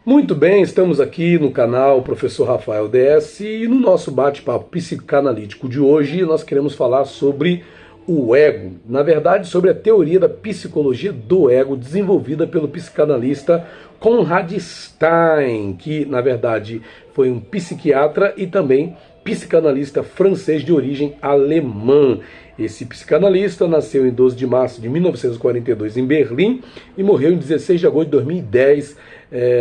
Muito bem, estamos aqui no canal Professor Rafael DS e no nosso bate-papo psicanalítico de hoje nós queremos falar sobre o ego, na verdade sobre a teoria da psicologia do ego desenvolvida pelo psicanalista Conrad Stein, que na verdade foi um psiquiatra e também psicanalista francês de origem alemã. Esse psicanalista nasceu em 12 de março de 1942 em Berlim e morreu em 16 de agosto de 2010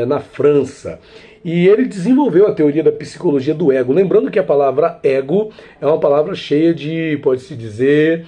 na França. E ele desenvolveu a teoria da psicologia do ego. Lembrando que a palavra ego é uma palavra cheia de, pode-se dizer,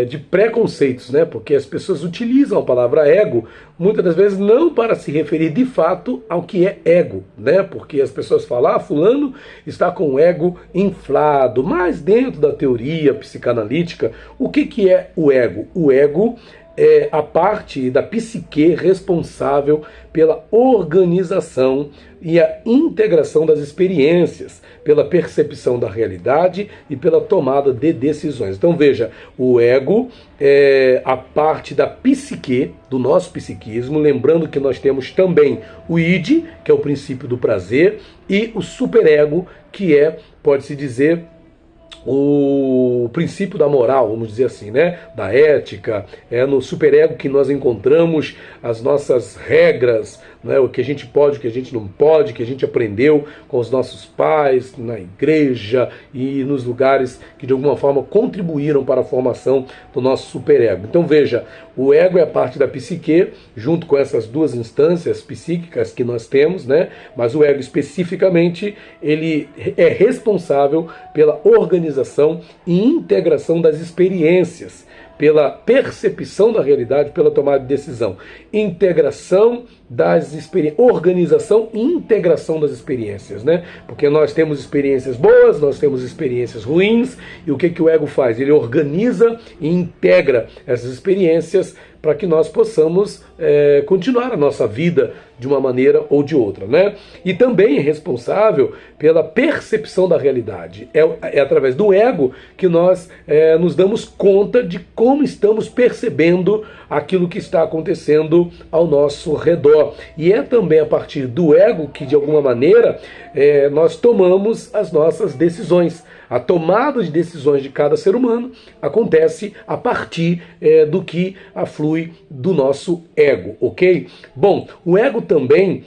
de preconceitos, né? Porque as pessoas utilizam a palavra ego muitas das vezes não para se referir de fato ao que é ego, né? Porque as pessoas falam, fulano está com o ego inflado. Mas dentro da teoria psicanalítica, o que é o ego? O ego é a parte da psique responsável pela organização e a integração das experiências, pela percepção da realidade e pela tomada de decisões. Então veja, o ego é a parte da psique, do nosso psiquismo, lembrando que nós temos também o id, que é o princípio do prazer, e o superego, que é, pode-se dizer, o princípio da moral, vamos dizer assim, né? Da ética. É no superego que nós encontramos as nossas regras, né? O que a gente pode, o que a gente não pode, que a gente aprendeu com os nossos pais, na igreja e nos lugares que de alguma forma contribuíram para a formação do nosso superego. Então veja, o ego é a parte da psique, junto com essas duas instâncias psíquicas que nós temos, né? Mas o ego especificamente, ele é responsável pela organização e integração das experiências, pela percepção da realidade, pela tomada de decisão. Integração das experiências, organização e integração das experiências, né? Porque nós temos experiências boas, nós temos experiências ruins, e o que o ego faz? Ele organiza e integra essas experiências para que nós possamos continuar a nossa vida de uma maneira ou de outra, né? E também é responsável pela percepção da realidade. É através do ego que nós nos damos conta de como estamos percebendo aquilo que está acontecendo ao nosso redor. E é também a partir do ego que, de alguma maneira, nós tomamos as nossas decisões. A tomada de decisões de cada ser humano acontece a partir do que aflui do nosso ego, ok? Bom, o ego também,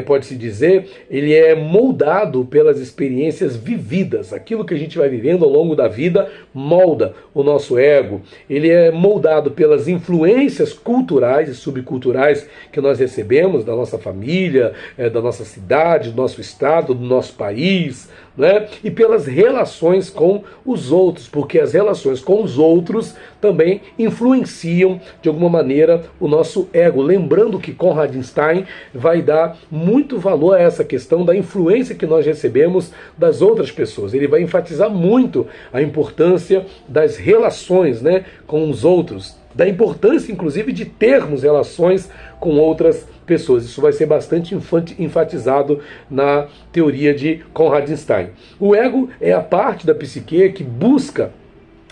pode-se dizer, ele é moldado pelas experiências vividas. Aquilo que a gente vai vivendo ao longo da vida molda o nosso ego. Ele é moldado pelas influências culturais e subculturais que nós recebemos da nossa família, da nossa cidade, do nosso estado, do nosso país, né? E pelas relações com os outros, porque as relações com os outros também influenciam de alguma maneira o nosso ego. Lembrando que Conrad Stein vai dar muito valor a essa questão da influência que nós recebemos das outras pessoas. Ele vai enfatizar muito a importância das relações, né, com os outros, da importância inclusive de termos relações com outras pessoas. Isso vai ser bastante enfatizado na teoria de Conrad Stein. O ego é a parte da psique que busca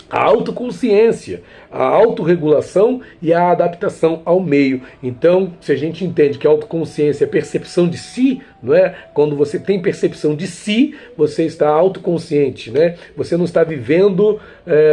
a autoconsciência, a autorregulação e a adaptação ao meio. Então, se a gente entende que a autoconsciência é a percepção de si, não é? Quando você tem percepção de si, você está autoconsciente, né? Você não está vivendo,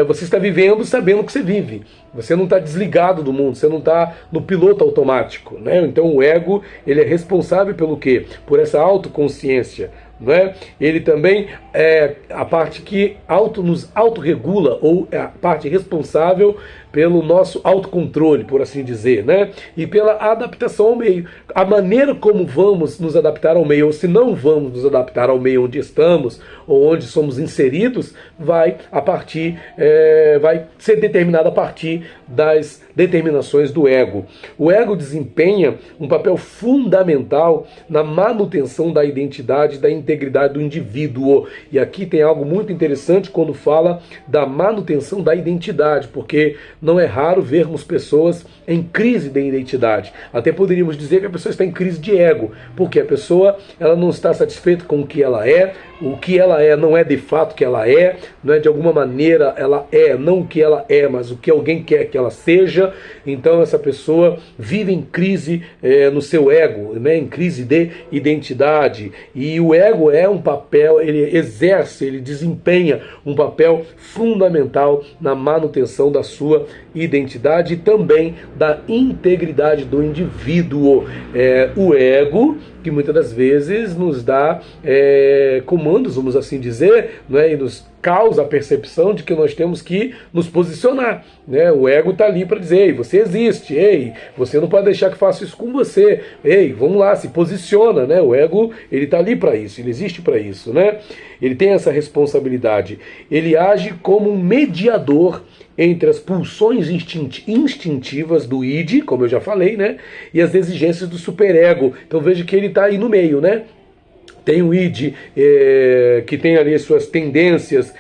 você está vivendo sabendo que você vive. Você não está desligado do mundo, você não está no piloto automático, né? Então o ego, ele é responsável pelo quê? Por essa autoconsciência. Não é? Ele também é a parte que nos autorregula, ou é a parte responsável pelo nosso autocontrole, por assim dizer, né? E pela adaptação ao meio. A maneira como vamos nos adaptar ao meio, ou se não vamos nos adaptar ao meio onde estamos, ou onde somos inseridos, vai ser determinada a partir das determinações do ego. O ego desempenha um papel fundamental na manutenção da identidade e da integridade do indivíduo. E aqui tem algo muito interessante quando fala da manutenção da identidade, porque não é raro vermos pessoas em crise de identidade. Até poderíamos dizer que a pessoa está em crise de ego, porque a pessoa ela não está satisfeita com o que ela é, o que ela é não é de fato o que ela é, não é de alguma maneira ela é, não o que ela é, mas o que alguém quer que ela seja. Então essa pessoa vive em crise no seu ego, né, em crise de identidade. E o ego é um papel, ele exerce, ele desempenha um papel fundamental na manutenção da sua identidade e também da integridade do indivíduo. O ego, que muitas das vezes nos dá comandos, vamos assim dizer, né, e nos causa a percepção de que nós temos que nos posicionar, né? O ego está ali para dizer: ei, você existe, ei, você não pode deixar que faça isso com você, ei, vamos lá, se posiciona, né? O ego, ele está ali para isso, ele existe para isso, né? Ele tem essa responsabilidade, ele age como um mediador entre as pulsões instintivas do id, como eu já falei, né, e as exigências do superego. Então veja que ele está aí no meio, né? Tem o id, que tem ali suas tendências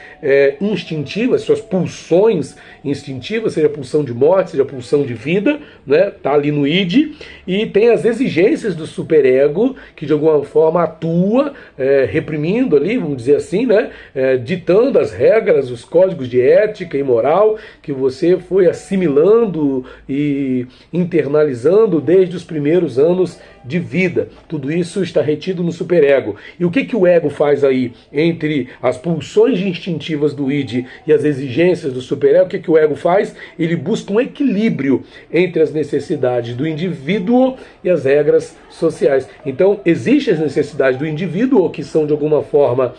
instintivas, suas pulsões instintivas, seja pulsão de morte, seja pulsão de vida, né? Tá ali no id. E tem as exigências do superego, que de alguma forma atua reprimindo ali, vamos dizer assim, né? Ditando as regras, os códigos de ética e moral que você foi assimilando e internalizando desde os primeiros anos de vida. Tudo isso está retido no superego. E o que o ego faz aí entre as pulsões instintivas do id e as exigências do superego? O que o ego faz? Ele busca um equilíbrio entre as necessidades do indivíduo e as regras sociais. Então, existem as necessidades do indivíduo, que são de alguma forma,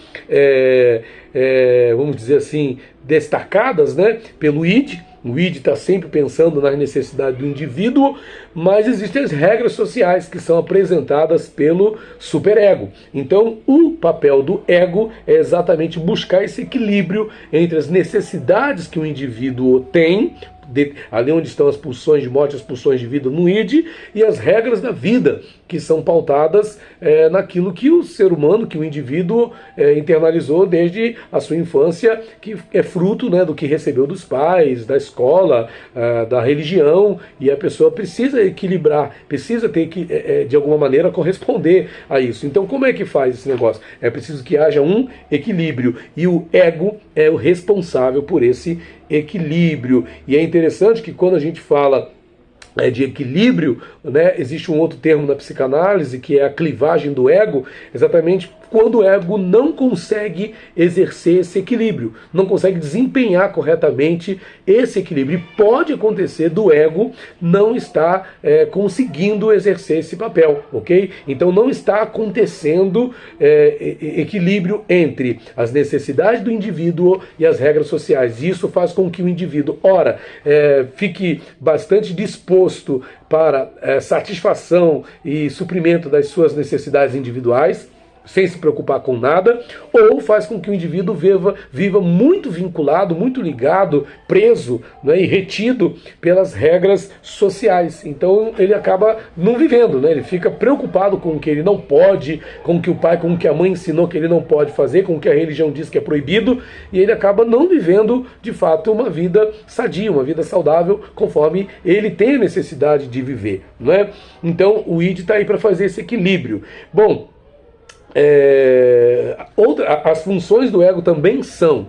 vamos dizer assim, destacadas, né, pelo id. O id está sempre pensando nas necessidades do indivíduo, mas existem as regras sociais que são apresentadas pelo superego. Então, o papel do ego é exatamente buscar esse equilíbrio entre as necessidades que o indivíduo tem, ali onde estão as pulsões de morte, as pulsões de vida no id, e as regras da vida, que são pautadas naquilo que o ser humano, que o indivíduo internalizou desde a sua infância, que é fruto, né, do que recebeu dos pais, da escola, da religião, e a pessoa precisa equilibrar, precisa ter que, de alguma maneira, corresponder a isso. Então, como é que faz esse negócio? É preciso que haja um equilíbrio, e o ego é o responsável por esse equilíbrio. E é interessante que quando a gente fala de equilíbrio, né, existe um outro termo na psicanálise, que é a clivagem do ego, exatamente quando o ego não consegue exercer esse equilíbrio, não consegue desempenhar corretamente esse equilíbrio. E pode acontecer do ego não estar conseguindo exercer esse papel, ok? Então não está acontecendo equilíbrio entre as necessidades do indivíduo e as regras sociais. Isso faz com que o indivíduo, ora, fique bastante disposto para satisfação e suprimento das suas necessidades individuais, sem se preocupar com nada, ou faz com que o indivíduo viva muito vinculado, muito ligado, preso, né, e retido pelas regras sociais. Então ele acaba não vivendo, né, ele fica preocupado com o que ele não pode, com o que o pai, com o que a mãe ensinou que ele não pode fazer, com o que a religião diz que é proibido, e ele acaba não vivendo de fato uma vida sadia, uma vida saudável, conforme ele tem a necessidade de viver, né? Então o id está aí para fazer esse equilíbrio. Bom, as funções do ego também são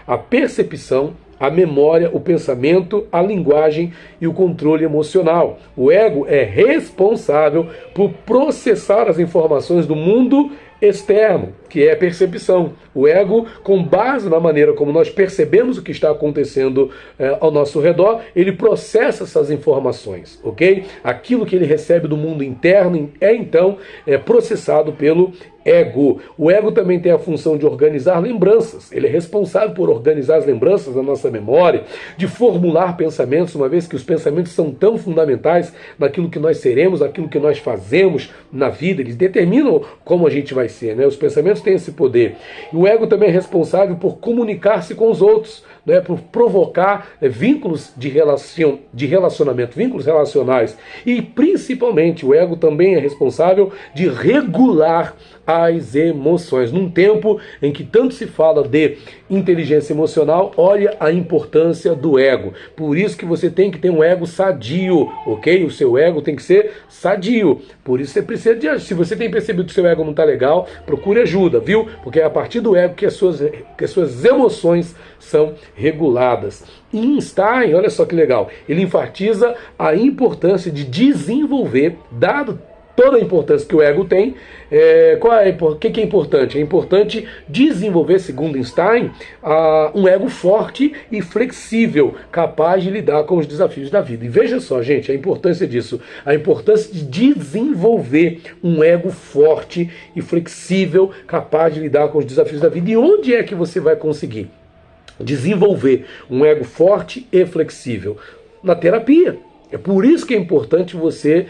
a percepção, a memória, o pensamento, a linguagem e o controle emocional. O ego é responsável por processar as informações do mundo externo, que é a percepção. O ego, com base na maneira como nós percebemos o que está acontecendo ao nosso redor, ele processa essas informações, ok? Aquilo que ele recebe do mundo interno então processado pelo ego. O ego também tem a função de organizar lembranças. Ele é responsável por organizar as lembranças da nossa memória, de formular pensamentos, uma vez que os pensamentos são tão fundamentais naquilo que nós seremos, naquilo que nós fazemos na vida. Eles determinam como a gente vai ser, né? Os pensamentos têm esse poder. E o ego também é responsável por comunicar-se com os outros, né, por provocar vínculos de relacionamento, vínculos relacionais. E principalmente o ego também é responsável de regular as emoções. Num tempo em que tanto se fala de inteligência emocional, olha a importância do ego. Por isso que você tem que ter um ego sadio, ok? O seu ego tem que ser sadio. Por isso você precisa de... Se você tem percebido que o seu ego não está legal, procure ajuda, viu? Porque é a partir do ego que as suas emoções são reguladas. E Einstein, olha só que legal, ele enfatiza a importância de desenvolver, dado toda a importância que o ego tem, o que é importante? É importante desenvolver, segundo Einstein, um ego forte e flexível, capaz de lidar com os desafios da vida. E veja só, gente, a importância disso, a importância de desenvolver um ego forte e flexível, capaz de lidar com os desafios da vida. E onde é que você vai conseguir desenvolver um ego forte e flexível? Na terapia. É por isso que é importante você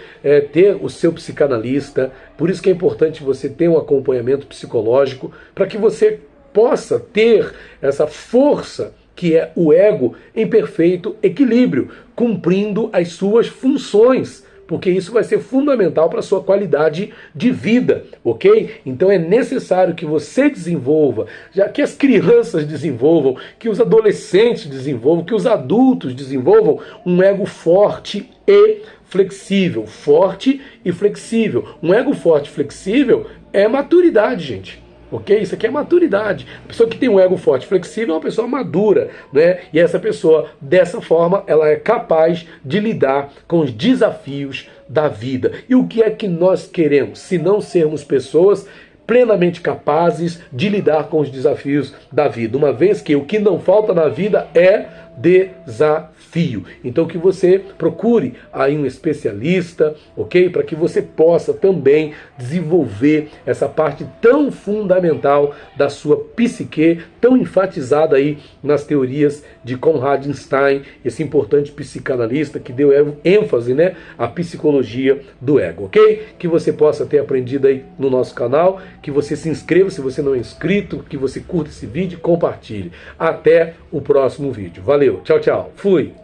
ter o seu psicanalista, por isso que é importante você ter um acompanhamento psicológico, para que você possa ter essa força que é o ego em perfeito equilíbrio, cumprindo as suas funções, porque isso vai ser fundamental para a sua qualidade de vida, ok? Então é necessário que você desenvolva, já que as crianças desenvolvam, que os adolescentes desenvolvam, que os adultos desenvolvam um ego forte e flexível. Forte e flexível. Um ego forte e flexível é maturidade, gente. Ok? Isso aqui é maturidade. A pessoa que tem um ego forte e flexível é uma pessoa madura, né? E essa pessoa, dessa forma, ela é capaz de lidar com os desafios da vida. E o que é que nós queremos? Se não sermos pessoas plenamente capazes de lidar com os desafios da vida, uma vez que o que não falta na vida é desafio. Então que você procure aí um especialista, ok? Para que você possa também desenvolver essa parte tão fundamental da sua psique, tão enfatizada aí nas teorias de Conrad Einstein, esse importante psicanalista que deu ênfase, né, à psicologia do ego, ok? Que você possa ter aprendido aí no nosso canal, que você se inscreva se você não é inscrito, que você curta esse vídeo e compartilhe. Até o próximo vídeo. Valeu, tchau, tchau. Fui!